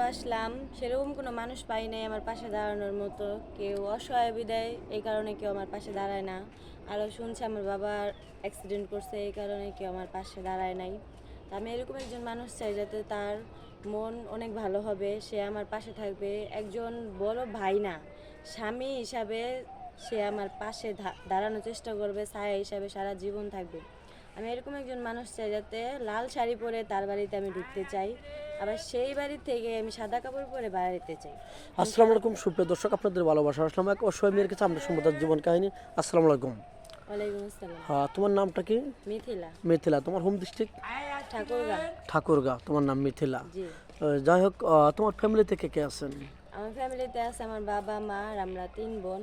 আসলাম, সেরকম কোনো মানুষ পাই নাই আমার পাশে দাঁড়ানোর মতো। কেউ অসহায় বিদায়, এই কারণে কেউ আমার পাশে দাঁড়ায় না। আরও শুনছি আমার বাবার অ্যাক্সিডেন্ট করছে, এই কারণে কেউ আমার পাশে দাঁড়ায় নাই। তা আমি এরকম একজন মানুষ চাই যাতে তার মন অনেক ভালো হবে, সে আমার পাশে থাকবে। একজন বড় ভাই না, স্বামী হিসাবে সে আমার পাশে দাঁড়ানোর চেষ্টা করবে, ছায়া হিসাবে সারা জীবন থাকবে। আমি এরকম একজন মানুষ চাই যাতে লাল শাড়ি পরে তার বাড়িতে আমি ঢুকতে চাই, আবার সেই বাড়ি থেকে আমি সাদা কাপড় পরে বাড়িতে চাই। আসসালামু আলাইকুম সুপ্রিয় দর্শক, আপনাদের ভালোবাসা আসলাম এক অসহায় মেয়ের কাছে আমরা শুনবো তার জীবন কাহিনী। আসসালামু আলাইকুম। ওয়ালাইকুম আসসালাম। হ্যাঁ, তোমার নামটা কি? মিথিলা। মিথিলা। তোমার হোম ডিস্ট্রিক্ট? ঠাকুরগাঁ। ঠাকুরগাঁ। তোমার নাম মিথিলা। জি। যাই হোক, তোমার ফ্যামিলিতে কে কে আছেন? আমার ফ্যামিলিতে আছে আমার বাবা মা আর আমরা 3 বোন।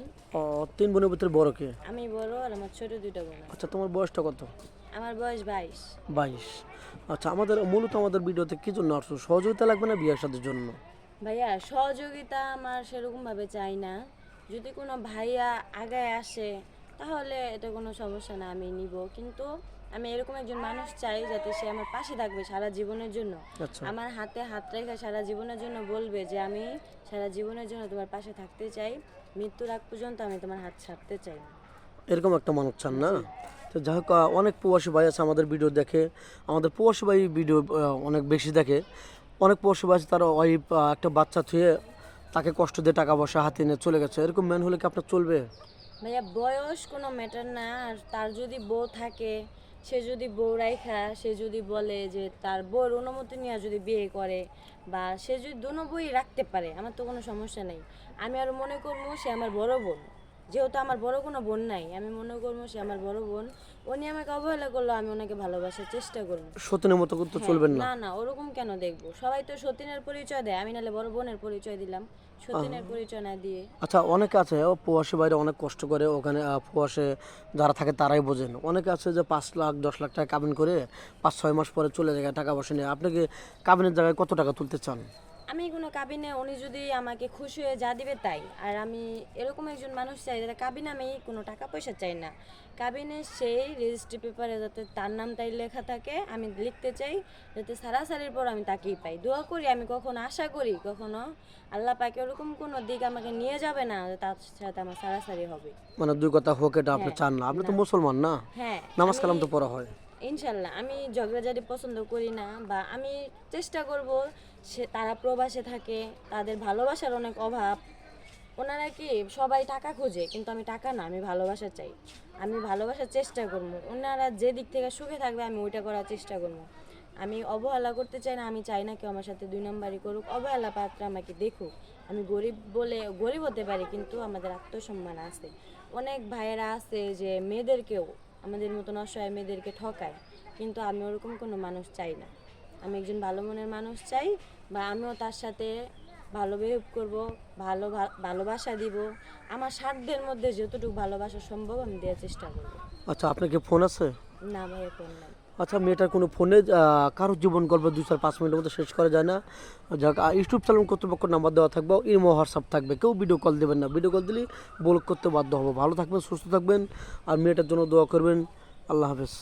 তিন বোনের ভিতরে বড় কে? আমি বড় আর আমার ছোট 2টা বোন আছে। আচ্ছা, তোমার বয়সটা কত? আমার বয়স 22। 22। আচ্ছা, মূলত আমাদের ভিডিওতে কি জন্য আসছো? সহযোগিতা লাগবে না বিয়ের সাথের জন্য? ভাইয়া সহযোগিতা আমার সেরকমভাবে চাই না। যদি কোনো ভাইয়া আগায় আসে তাহলে এটা কোনো সমস্যা না, আমি নিব। কিন্তু আমি এরকম একজন মানুষ চাই যাতে সে আমার পাশে থাকবে সারা জীবনের জন্য। আচ্ছা, আমার হাতে হাত রেখে সারা জীবনের জন্য বলবে যে আমি সারা জীবনের জন্য তোমার পাশে থাকতে চাই, মৃত্যুর আগ পর্যন্ত আমি তোমার হাত ছাড়তে চাই না। এরকম একটা মানুষ চান না? তো যাই হোক, অনেক প্রবাসী ভাই আছে আমাদের ভিডিও দেখে। আমাদের প্রবাসী ভাই ভিডিও অনেক বেশি দেখে। অনেক প্রবাসী ভাই আছে, তার ওয়াইফ একটা বাচ্চা থুয়ে তাকে কষ্ট দিয়ে টাকা পয়সা হাতে নিয়ে চলে গেছে। এরকম ম্যান হলে কি আপনার চলবে? ভাইয়া বয়স কোনো ম্যাটার না, আর তার যদি বউ থাকে, সে যদি বউ রাইখা সে যদি বলে যে তার বউর অনুমতি নিয়ে যদি বিয়ে করে, বা সে যদি দুনো বই রাখতে পারে, আমার তো কোনো সমস্যা নেই। আমি আরও মনে করবো সে আমার বড় বোন, যেহেতু আমার বড় কোনো বোন নাই, আমি মনে করবো সে আমার বড় বোন। উনি আমাকে অবহেলা করলো, আমি ওনাকে ভালোবাসার চেষ্টা করবো। সতীনের মতো করতে হ্যাঁ, চলবেন না। না না, ওরকম কেন দেখবো? সবাই তো সতীনের পরিচয় দেয়, আমি নাহলে বড় বোনের পরিচয় দিলাম, সতীনের পরিচয় না দিয়ে। আচ্ছা, অনেকে আছে প্রবাসী বাইরে অনেক কষ্ট করে ওখানে, প্রবাসে যারা থাকে তারাই বোঝেন। অনেকে আছে যে 5 লাখ 10 লাখ টাকা কাবিন করে 5-6 মাস পরে চলে যায় টাকা পয়সা নিয়ে। আপনি কি কাবিনের জায়গায় কত টাকা তুলতে চান? আমি কোনো কাবিনে উনি যদি আমাকে খুশি হয়ে যা দিবে তাই। আর আমি এরকম একজন মানুষ চাই যাতে কাবিনে আমি কোনো টাকা পয়সা চাই না, কাবিনে সেই রেজিস্ট্রি পেপারে যাতে তার নামটাই লেখা থাকে, আমি লিখতে চাই যাতে সারাসারির পর আমি তাকেই পাই। দোয়া করি, আমি কখনো আশা করি কখনো আল্লাহ পাকে ওরকম কোনো দিক আমাকে নিয়ে যাবে না যে তার সাথে আমার সারাসারি হবে। মানে দুই কথা হোক, এটা আপনি হ্যাঁ, চান না? আপনি তো না। মুসলমান না? হ্যাঁ, নামাজ আমি কালাম তো পড়া হয়। ইনশাল্লাহ আমি ঝগড়াঝাটি পছন্দ করি না, বা আমি চেষ্টা করব। সে তারা প্রবাসে থাকে, তাদের ভালোবাসার অনেক অভাব। ওনারা কি সবাই টাকা খোঁজে, কিন্তু আমি টাকা না, আমি ভালোবাসা চাই। আমি ভালোবাসার চেষ্টা করবো, ওনারা যে দিক থেকে সুখে থাকবে আমি ওইটা করার চেষ্টা করবো। আমি অবহেলা করতে চাই না, আমি চাই না কেউ আমার সাথে 2 নম্বরই করুক, অবহেলা পাত্র আমাকে দেখুক। আমি গরিব বলে গরিব হতে পারি, কিন্তু আমাদের আত্মসম্মান আছে। অনেক ভাইয়েরা আছে যে মেয়েদেরকেও, আমাদের মতন অসহায় মেয়েদেরকে ঠকায়, কিন্তু আমি ওরকম কোনো মানুষ চাই না। আমি একজন ভালো মনের মানুষ চাই, বা আমিও তার সাথে ভালো বিহেভ করব, ভালোবাসা দিব। আমার সাধ্যের মধ্যে যতটুকু ভালোবাসা সম্ভব আমি দেওয়ার চেষ্টা করব। আচ্ছা, আপনার কি ফোন আছে? না ভাইয়া, ফোন নাই। আচ্ছা, মেয়েটার কোনো ফোনে কারোর জীবন গল্প 2-4-5 মিনিটের মধ্যে শেষ করা যায় না? যাক, ইউটিউব চ্যানেল কর্তৃপক্ষ নাম্বার দেওয়া থাকবে, ইমো হোয়াটসঅ্যাপ থাকবে। কেউ ভিডিও কল দেবেন না, ভিডিও কল দিলে ব্লক করতে বাধ্য হবো। ভালো থাকবেন, সুস্থ থাকবেন, আর মেয়েটার জন্য দোয়া করবেন। আল্লাহ হাফেজ।